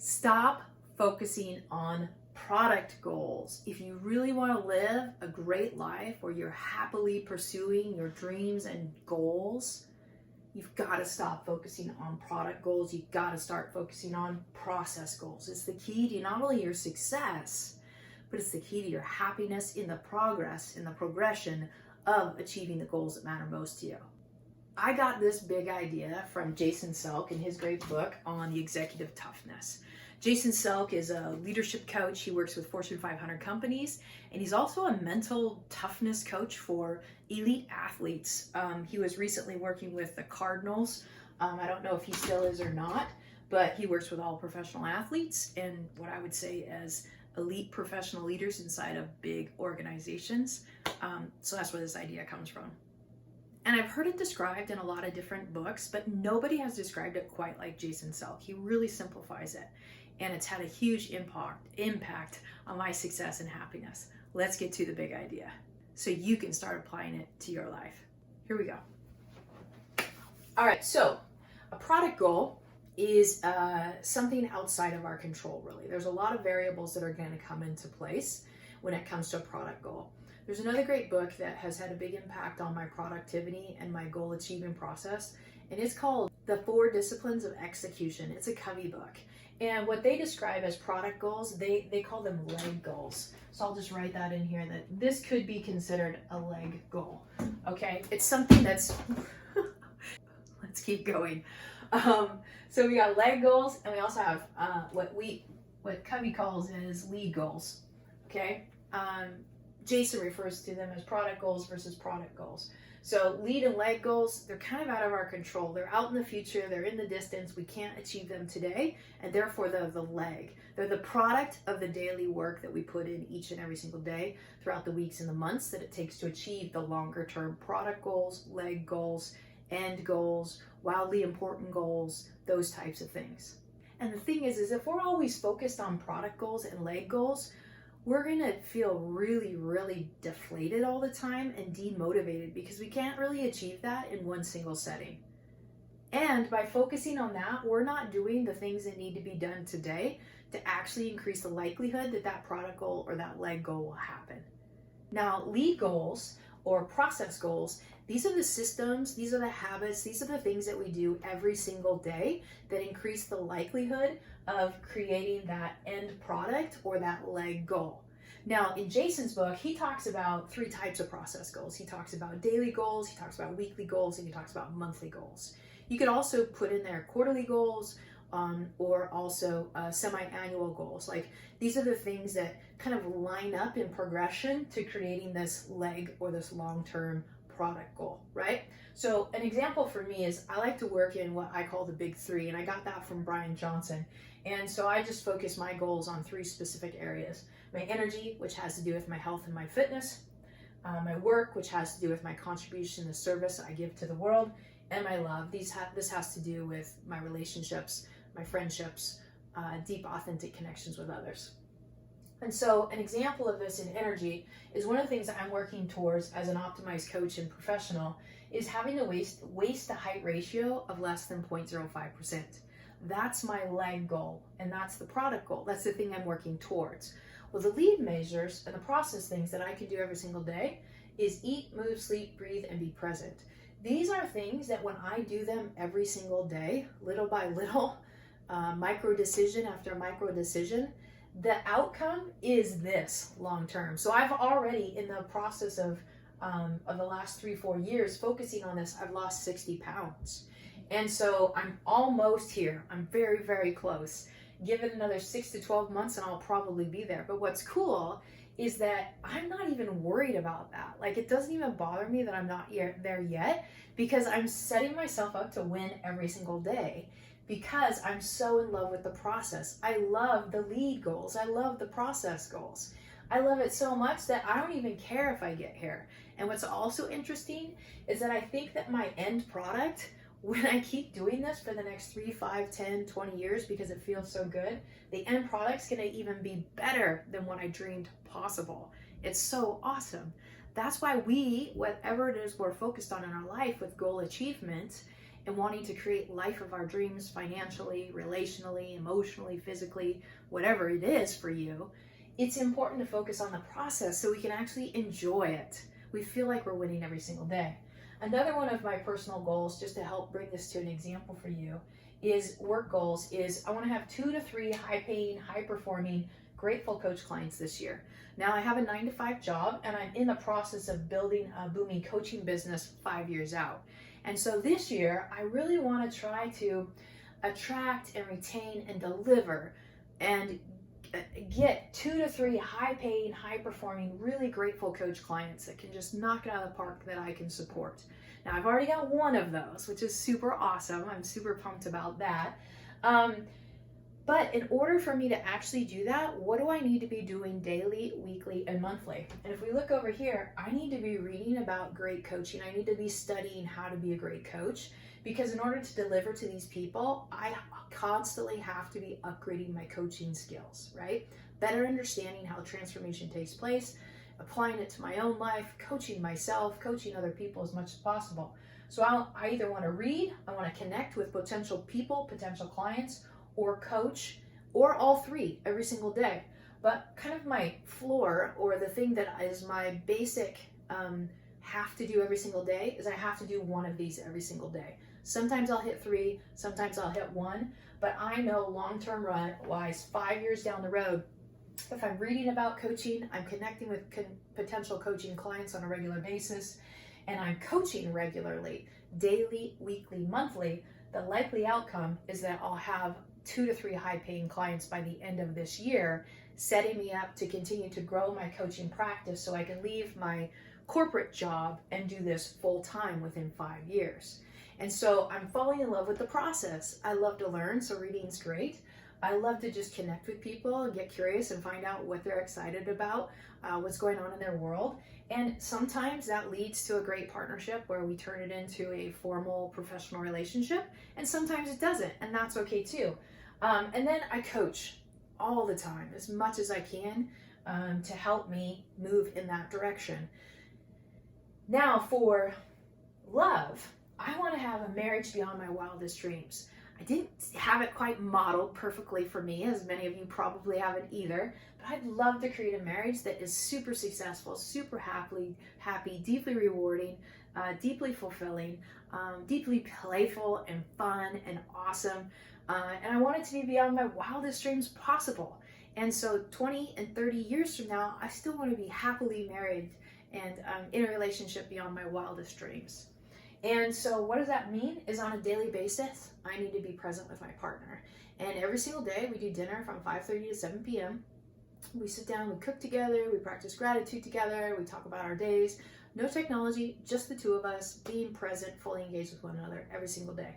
Stop focusing on product goals. If you really want to live a great life where you're happily pursuing your dreams and goals, you've got to stop focusing on product goals. You've got to start focusing on process goals. It's the key to not only your success, but it's the key to your happiness in the progress, in the progression of achieving the goals that matter most to you. I got this big idea from Jason Selk in his great book on the executive toughness. Jason Selk is a leadership coach. He works with Fortune 500 companies, and he's also a mental toughness coach for elite athletes. He was recently working with the Cardinals. I don't know if he still is or not, but he works with all professional athletes and what I would say as elite professional leaders inside of big organizations. So that's where this idea comes from. And I've heard it described in a lot of different books, but nobody has described it quite like Jason Selk. He really simplifies it, and it's had a huge impact on my success and happiness. Let's get to the big idea so you can start applying it to your life. Here we go. All right, so a product goal is something outside of our control, really. There's a lot of variables that are going to come into place when it comes to a product goal. There's another great book that has had a big impact on my productivity and my goal achievement process, and it's called The 4 Disciplines of Execution. It's a Covey book. And what they describe as product goals, they call them leg goals. So I'll just write that in here, that this could be considered a leg goal. Okay, it's something that's, let's keep going. So we got leg goals, and we also have what Covey calls as lead goals. Okay, Jason refers to them as product goals versus product goals. So lead and leg goals, they're kind of out of our control. They're out in the future, they're in the distance, we can't achieve them today, and therefore they're the leg. They're the product of the daily work that we put in each and every single day throughout the weeks and the months that it takes to achieve the longer term product goals, leg goals, end goals, wildly important goals, those types of things. And the thing is if we're always focused on product goals and leg goals, we're going to feel really, really deflated all the time and demotivated because we can't really achieve that in one single setting. And by focusing on that, we're not doing the things that need to be done today to actually increase the likelihood that that product goal or that leg goal will happen. Now, lead goals or process goals, these are the systems, these are the habits, these are the things that we do every single day that increase the likelihood of creating that end product or that leg goal. Now, in Jason's book, he talks about 3 types of process goals. He talks about daily goals, he talks about weekly goals, and he talks about monthly goals. You could also put in there quarterly goals or also semi-annual goals. Like, these are the things that kind of line up in progression to creating this leg or this long-term product goal, right? So an example for me is I like to work in what I call the big 3, and I got that from Brian Johnson. And so I just focus my goals on 3 specific areas. My energy, which has to do with my health and my fitness, my work, which has to do with my contribution, the service I give to the world, and my love. This has to do with my relationships, my friendships, deep, authentic connections with others. And so an example of this in energy is one of the things that I'm working towards as an optimized coach and professional is having a waist to height ratio of less than 0.05%. That's my leg goal, and that's the product goal. That's the thing I'm working towards. Well, the lead measures and the process things that I can do every single day is eat, move, sleep, breathe, and be present. These are things that when I do them every single day, little by little, micro decision after micro decision, the outcome is this long term. So I've already, in the process of the last 3-4 years focusing on this, I've lost 60 pounds. And so I'm almost here. I'm very, very close. Give it another 6 to 12 months and I'll probably be there. But what's cool is that I'm not even worried about that. Like, it doesn't even bother me that I'm not there yet, because I'm setting myself up to win every single day because I'm so in love with the process. I love the lead goals. I love the process goals. I love it so much that I don't even care if I get here. And what's also interesting is that I think that my end product, when I keep doing this for the next 3, 5, 10, 20 years, because it feels so good, the end product's gonna even be better than what I dreamed possible. It's so awesome. That's why whatever it is we're focused on in our life with goal achievement and wanting to create life of our dreams financially, relationally, emotionally, physically, whatever it is for you, it's important to focus on the process so we can actually enjoy it. We feel like we're winning every single day. Another one of my personal goals, just to help bring this to an example for you, is work goals, is I want to have 2 to 3 high-paying, high-performing, grateful coach clients this year. Now I have a 9-to-5 job and I'm in the process of building a booming coaching business 5 years out. And so this year, I really want to try to attract and retain and deliver and get 2 to 3 high-paying, high-performing, really grateful coach clients that can just knock it out of the park that I can support. Now, I've already got one of those, which is super awesome. I'm super pumped about that. But in order for me to actually do that, what do I need to be doing daily, weekly, and monthly? And if we look over here, I need to be reading about great coaching. I need to be studying how to be a great coach, because in order to deliver to these people, I constantly have to be upgrading my coaching skills, right? Better understanding how transformation takes place, applying it to my own life, coaching myself, coaching other people as much as possible. So I either want to read, I want to connect with potential people, potential clients, or coach, or all three every single day. But kind of my floor, or the thing that is my basic have to do every single day, is I have to do one of these every single day. Sometimes I'll hit 3, sometimes I'll hit 1, but I know long-term wise, 5 years down the road, if I'm reading about coaching, I'm connecting with potential coaching clients on a regular basis, and I'm coaching regularly, daily, weekly, monthly, the likely outcome is that I'll have 2 to 3 high-paying clients by the end of this year, setting me up to continue to grow my coaching practice so I can leave my corporate job and do this full-time within 5 years. And so I'm falling in love with the process. I love to learn, so reading's great. I love to just connect with people and get curious and find out what they're excited about, what's going on in their world. And sometimes that leads to a great partnership where we turn it into a formal professional relationship, and sometimes it doesn't, and that's okay too. And then I coach all the time, as much as I can, to help me move in that direction. Now for love, I want to have a marriage beyond my wildest dreams. I didn't have it quite modeled perfectly for me, as many of you probably haven't either, but I'd love to create a marriage that is super successful, super happy, deeply rewarding, deeply fulfilling, deeply playful and fun and awesome. And I want it to be beyond my wildest dreams possible. And so 20 and 30 years from now, I still want to be happily married and in a relationship beyond my wildest dreams. And so what does that mean is on a daily basis, I need to be present with my partner. And every single day we do dinner from 5:30 to 7 p.m. We sit down, we cook together, we practice gratitude together, we talk about our days. No technology, just the two of us being present, fully engaged with one another every single day.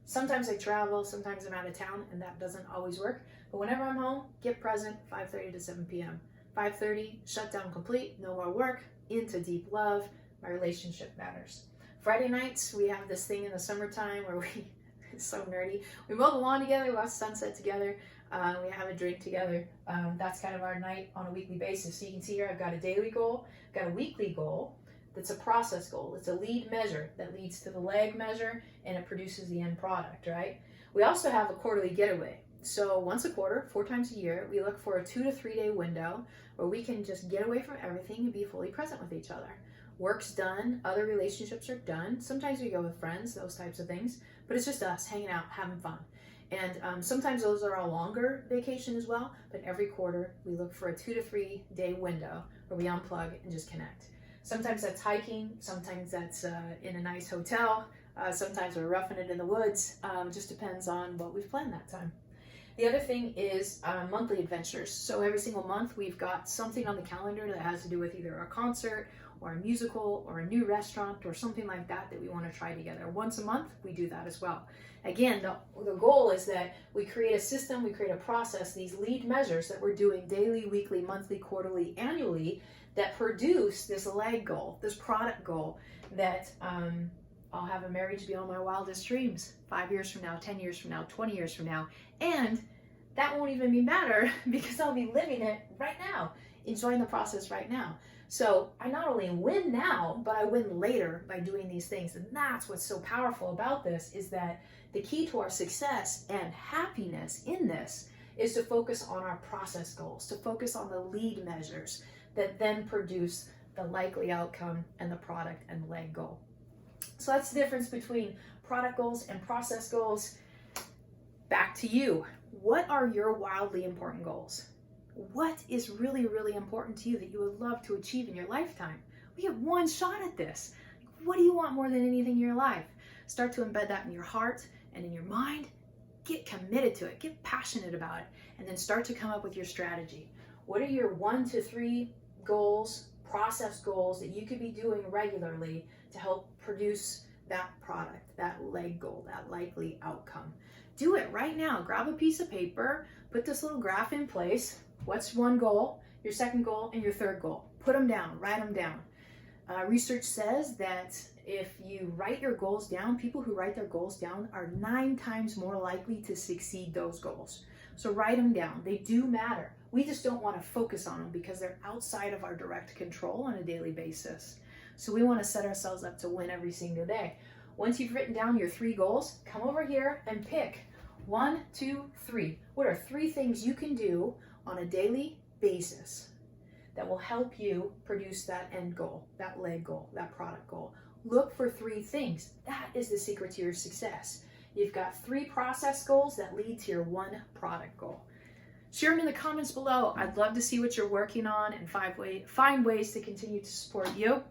Sometimes I travel, sometimes I'm out of town, and that doesn't always work. But whenever I'm home, get present, 5:30 to 7 p.m. 5:30, shut down complete, no more work, into deep love, my relationship matters. Friday nights, we have this thing in the summertime where it's so nerdy, we mow the lawn together, we watch sunset together, we have a drink together. That's kind of our night on a weekly basis. So you can see here, I've got a daily goal, I've got a weekly goal, that's a process goal. It's a lead measure that leads to the lag measure, and it produces the end product, right? We also have a quarterly getaway. So once a quarter, 4 times a year, we look for a 2 to 3 day window where we can just get away from everything and be fully present with each other. Work's done, other relationships are done. Sometimes we go with friends, those types of things, but it's just us hanging out, having fun. And sometimes those are a longer vacation as well, but every quarter we look for a 2 to 3 day window where we unplug and just connect. Sometimes that's hiking, sometimes that's in a nice hotel, sometimes we're roughing it in the woods. Just depends on what we've planned that time. The other thing is monthly adventures. So every single month we've got something on the calendar that has to do with either a concert or a musical or a new restaurant or something like that that we want to try together. Once a month we do that as well. Again, the goal is that we create a system, we create a process, these lead measures that we're doing daily, weekly, monthly, quarterly, annually, that produce this lag goal, this product goal that I'll have a marriage beyond my wildest dreams 5 years from now, 10 years from now, 20 years from now. And that won't even be matter because I'll be living it right now, enjoying the process right now. So I not only win now, but I win later by doing these things. And that's what's so powerful about this, is that the key to our success and happiness in this is to focus on our process goals, to focus on the lead measures that then produce the likely outcome and the product and leg goal. So that's the difference between product goals and process goals. Back to you. What are your wildly important goals? What is really, really important to you that you would love to achieve in your lifetime? We have one shot at this. What do you want more than anything in your life? Start to embed that in your heart and in your mind. Get committed to it. Get passionate about it. And then start to come up with your strategy. What are your 1 to 3 goals, process goals that you could be doing regularly to help produce that product, that leg goal, that likely outcome? Do it right now. Grab a piece of paper, put this little graph in place. What's one goal, your second goal, and your third goal? Put them down, write them down. Research says that if you write your goals down, people who write their goals down are 9 times more likely to succeed those goals. So write them down. They do matter. We just don't want to focus on them because they're outside of our direct control on a daily basis. So we want to set ourselves up to win every single day. Once you've written down your 3 goals, come over here and pick 1, 2, 3. What are 3 things you can do on a daily basis that will help you produce that end goal, that leg goal, that product goal? Look for 3 things. That is the secret to your success. You've got 3 process goals that lead to your 1 product goal. Share them in the comments below. I'd love to see what you're working on and find ways to continue to support you.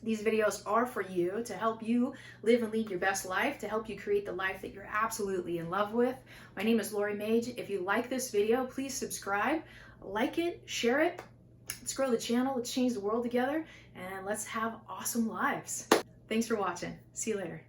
These videos are for you, to help you live and lead your best life, to help you create the life that you're absolutely in love with. My name is Mage. If you like this video, please subscribe, like it, share it. Let's grow the channel, let's change the world together, and let's have awesome lives. Thanks for watching. See you later.